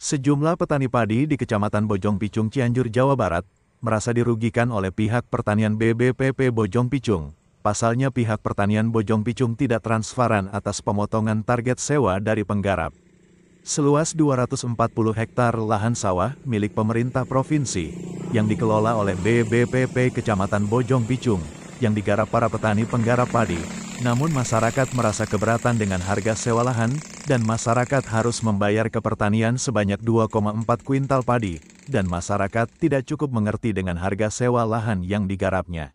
Sejumlah petani padi di Kecamatan Bojong Picung, Cianjur, Jawa Barat, merasa dirugikan oleh pihak pertanian BBPP Bojong Picung. Pasalnya pihak pertanian Bojong Picung tidak transparan atas pemotongan target sewa dari penggarap. Seluas 240 hektar lahan sawah milik pemerintah provinsi, yang dikelola oleh BBPP Kecamatan Bojong Picung, yang digarap para petani penggarap padi. Namun masyarakat merasa keberatan dengan harga sewa lahan, dan masyarakat harus membayar ke pertanian sebanyak 2,4 kuintal padi, dan masyarakat tidak cukup mengerti dengan harga sewa lahan yang digarapnya.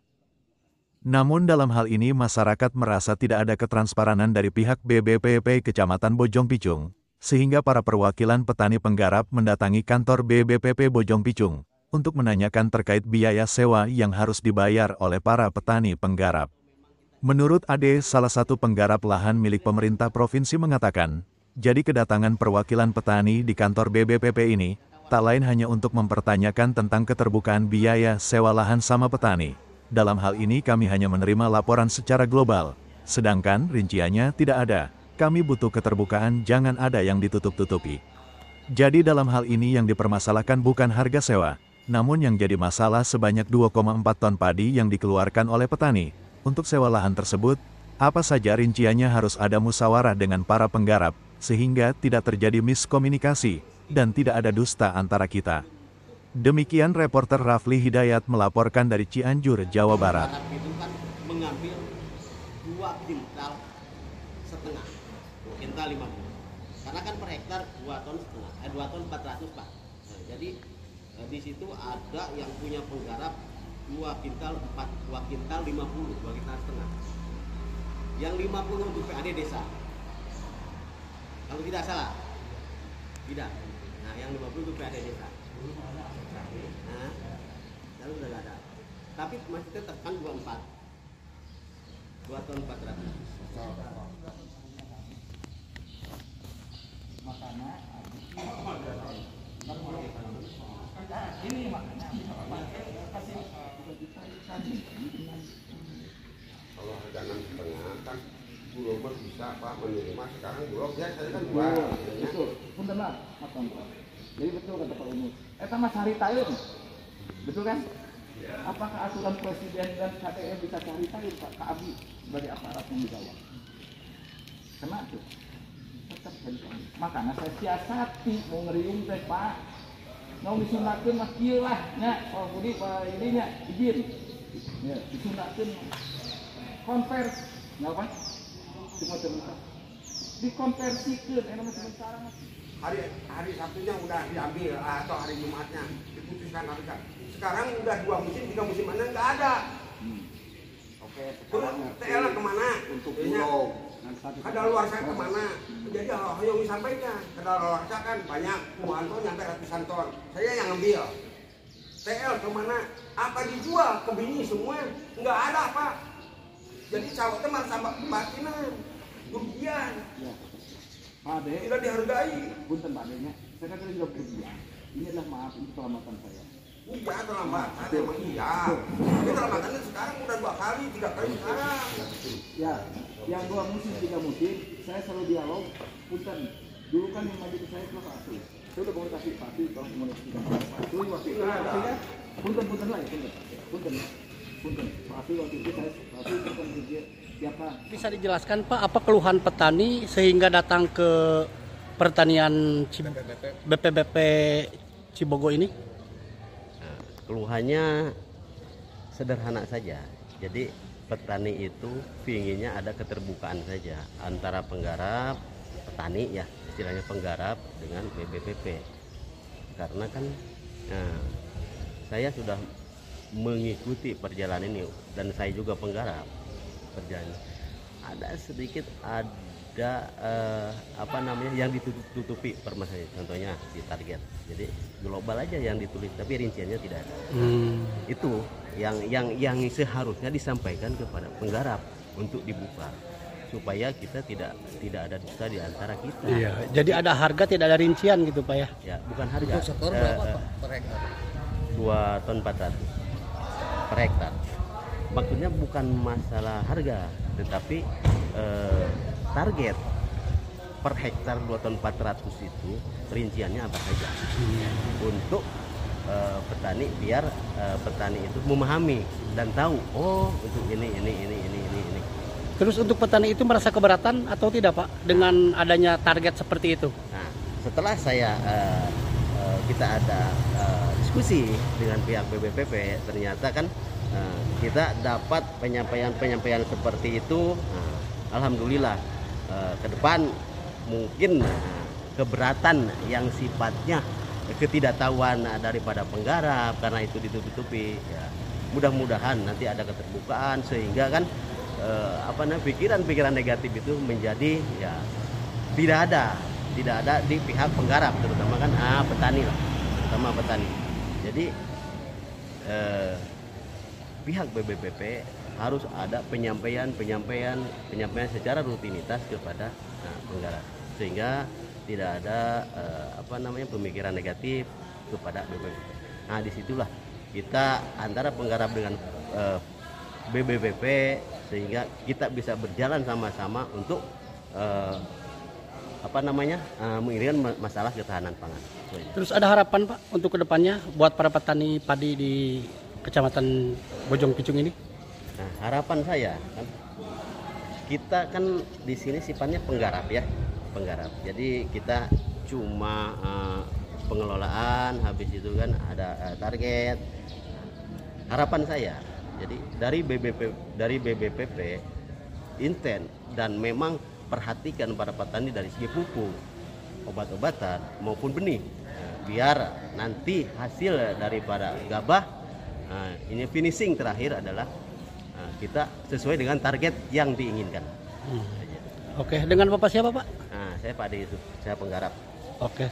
Namun dalam hal ini masyarakat merasa tidak ada ketransparanan dari pihak BBPP Kecamatan Bojong Picung, sehingga para perwakilan petani penggarap mendatangi kantor BBPP Bojong Picung, untuk menanyakan terkait biaya sewa yang harus dibayar oleh para petani penggarap. Menurut Ade, salah satu penggarap lahan milik pemerintah provinsi mengatakan, jadi kedatangan perwakilan petani di kantor BBPP ini, tak lain hanya untuk mempertanyakan tentang keterbukaan biaya sewa lahan sama petani. Dalam hal ini kami hanya menerima laporan secara global, sedangkan rinciannya tidak ada. Kami butuh keterbukaan, jangan ada yang ditutup-tutupi. Jadi dalam hal ini yang dipermasalahkan bukan harga sewa, namun yang jadi masalah sebanyak 2,4 ton padi yang dikeluarkan oleh petani. Untuk sewa lahan tersebut, apa saja rinciannya harus ada musyawarah dengan para penggarap, sehingga tidak terjadi miskomunikasi, dan tidak ada dusta antara kita. Demikian reporter Rafli Hidayat melaporkan dari Cianjur, Jawa Barat. Itu kan mengambil 2 kintal setengah, 2 kintal 50. Karena kan per hektar 2 ton setengah, 2 ton 400 Pak. Nah, jadi di situ ada yang punya penggarap 2 kintal 2 kintal 50, 2 kintal setengah. Yang 50 untuk PAD desa. Kalau tidak salah. Tidak. Nah, yang 50 untuk PAD desa. Nah, lalu udah gak ada. Tapi masih tetap kan 24. 2 ton 400. Makanya ini makanya kalau harga 6,5 kan Bulog bisa Pak menerima, sekarang Bulog ya saya kan jual. Betul, punten lah, jadi betul kata Pak Unus. Mas Haritayun, betul kan? Apakah aturan presiden dan KTM bisa Haritayun Pak Abi sebagai aparat yang dijawab? Kena tuh. Tetap jadi. Makanya saya siasati mau ngeriung teh Pak. Mau disunatkeun mah kieu lah nya, kalau budi Pak ininya izin. Ya, disunatkeun konversi, apa? Cuma sebentar. Dikonversikeun mah sementara mah. Hari Sabtunya udah diambil atau hari Jumatnya diputuskan harga. Sekarang udah 2 musim, 3 musim mana nggak ada. Oke, Terus TL kemana? untuk Bulog. Ada luar sana kemana? Jadi yang disampaikan, ada luar sana kan banyak puluhan ton sampai ratusan ton. Saya yang ambil. TL kemana? Apa dijual ke bini semua? Nggak ada Pak. Jadi sawah teman sama batinan, kerugian. Ya. Pak Ade, Tidak dihargai. punten Pak Ade, saya kan tadi sudah berbilang. Ini adalah maaf, ini keselamatan saya. Iya terlambatan, emang iya. Tapi terlambatannya sekarang udah 2 kali, 3 kali sekarang. Ya, yang 2 musim, 3 musim, saya selalu dialog. Punten, dulu kan yang maju ke saya itu Pak Asli. Saya udah komunikasi Pak Asli, tolong komunikasikan Pak Asli waktu itu. Punten lah ya, punten. Pak Asli waktu itu saya, Pak Asli punten kerja. Siapa? Bisa dijelaskan Pak apa keluhan petani sehingga datang ke pertanian BPBP Cibogo ini? Nah, keluhannya sederhana saja. Jadi petani itu pinginnya ada keterbukaan saja antara penggarap, petani ya istilahnya penggarap dengan BBPP. Karena kan saya sudah mengikuti perjalanan ini dan saya juga penggarap perjalanan. Ada sedikit yang ditutupi permasalahan, contohnya di target. Jadi global aja yang ditulis tapi rinciannya tidak ada. Itu yang seharusnya disampaikan kepada penggarap untuk dibuka supaya kita tidak ada dusta di antara kita. Iya. Jadi ada harga tidak ada rincian gitu Pak ya? Ya, bukan harga. Untuk setor berapa Pak per hektar? 2 ton 400 per hektar. Maksudnya bukan masalah harga, tetapi target per hektar 2 ton 400 itu rinciannya apa saja untuk petani, biar petani itu memahami dan tahu, oh untuk ini. Terus untuk petani itu merasa keberatan atau tidak Pak dengan adanya target seperti itu? Nah, setelah kita ada diskusi dengan pihak BBPP, ternyata kan kita dapat penyampaian seperti itu. Alhamdulillah ke depan mungkin keberatan yang sifatnya ketidaktahuan daripada penggarap karena itu ditutupi, ya mudah-mudahan nanti ada keterbukaan sehingga kan pikiran-pikiran negatif itu menjadi ya tidak ada di pihak penggarap, terutama kan petani lah, terutama petani. Jadi pihak BBPP harus ada penyampaian secara rutinitas kepada penggarap sehingga tidak ada pemikiran negatif kepada BBPP. Nah, disitulah kita antara penggarap dengan BBPP sehingga kita bisa berjalan sama-sama untuk mengiringan masalah ketahanan pangan. Terus ada harapan Pak untuk kedepannya buat para petani padi di Kecamatan Bojong Picung ini? Nah, harapan saya kan kita kan di sini sifatnya penggarap ya, penggarap. Jadi kita cuma pengelolaan, habis itu kan ada target. Harapan saya, jadi dari BBPP intent dan memang perhatikan para petani dari segi pupuk, obat-obatan maupun benih, biar nanti hasil daripada gabah ini finishing terakhir adalah kita sesuai dengan target yang diinginkan. Oke, dengan Bapak siapa Pak? Nah, saya Pak Ade Yusuf, saya penggarap. Oke.